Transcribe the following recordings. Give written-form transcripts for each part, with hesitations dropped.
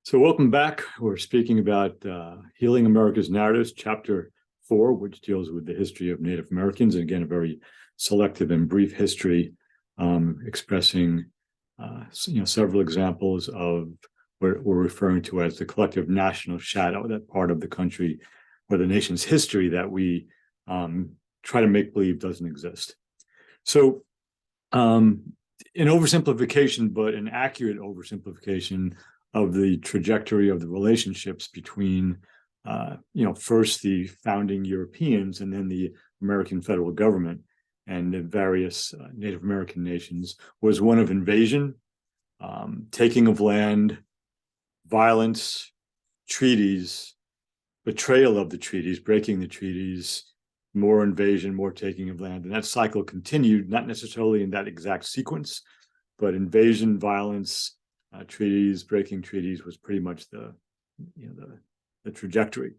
So welcome back. We're speaking about Healing America's Narratives, Chapter 4, which deals with the history of Native Americans. And again, a very selective and brief history, expressing several examples of what we're referring to as the collective national shadow, that part of the country or the nation's history that we try to make believe doesn't exist. So an oversimplification, but an accurate oversimplification of the trajectory of the relationships between, first the founding Europeans and then the American federal government and the various Native American nations was one of invasion, taking of land, violence, treaties, betrayal of the treaties, breaking the treaties, more invasion, more taking of land. And that cycle continued, not necessarily in that exact sequence, but invasion, violence, treaties, breaking treaties was pretty much the trajectory.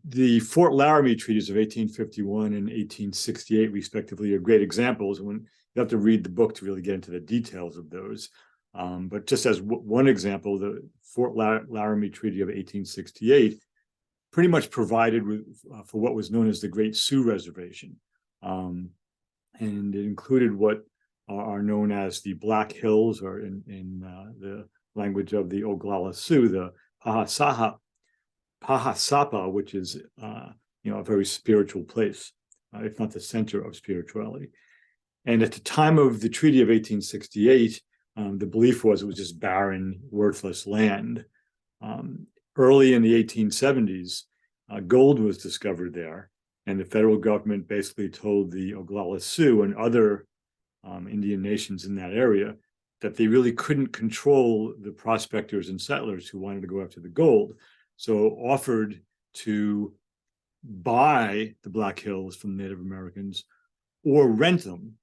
The Fort Laramie treaties of 1851 and 1868, respectively, are great examples. And you have to read the book to really get into the details of those. But just as one example, the Fort Laramie Treaty of 1868 pretty much provided for what was known as the Great Sioux Reservation. And it included what are known as the Black Hills, or in the language of the Oglala Sioux, the Pahasapa, which is a very spiritual place, if not the center of spirituality. And at the time of the Treaty of 1868, the belief was it was just barren, worthless land. Early in the 1870s, gold was discovered there, and the federal government basically told the Oglala Sioux and other Indian nations in that area that they really couldn't control the prospectors and settlers who wanted to go after the gold. So offered to buy the Black Hills from Native Americans or rent them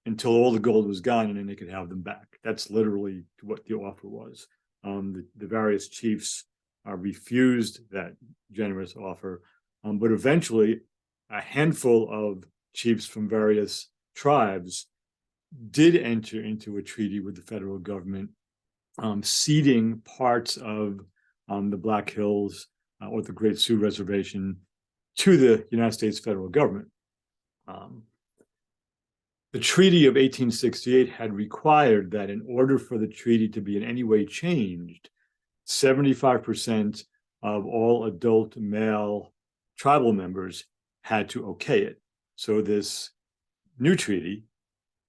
until all the gold was gone, and then they could have them back. That's literally what the offer was. The various chiefs refused that generous offer, but eventually a handful of chiefs from various tribes did enter into a treaty with the federal government, ceding parts of the Black Hills or the Great Sioux Reservation to the United States federal government. The Treaty of 1868 had required that in order for the treaty to be in any way changed, 75% of all adult male tribal members had to okay it. So this new treaty,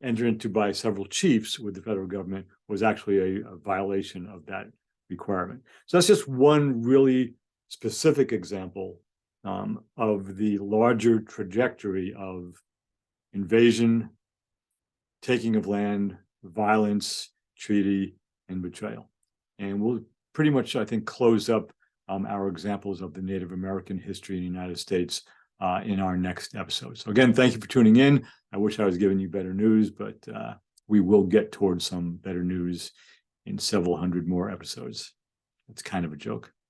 entered into by several chiefs with the federal government, was actually a violation of that requirement. So that's just one really specific example of the larger trajectory of invasion, taking of land, violence, treaty, and betrayal. And we'll pretty much, I think, close up our examples of the Native American history in the United States in our next episode. So again, thank you for tuning in. I wish I was giving you better news, but we will get towards some better news in several hundred more episodes. It's kind of a joke.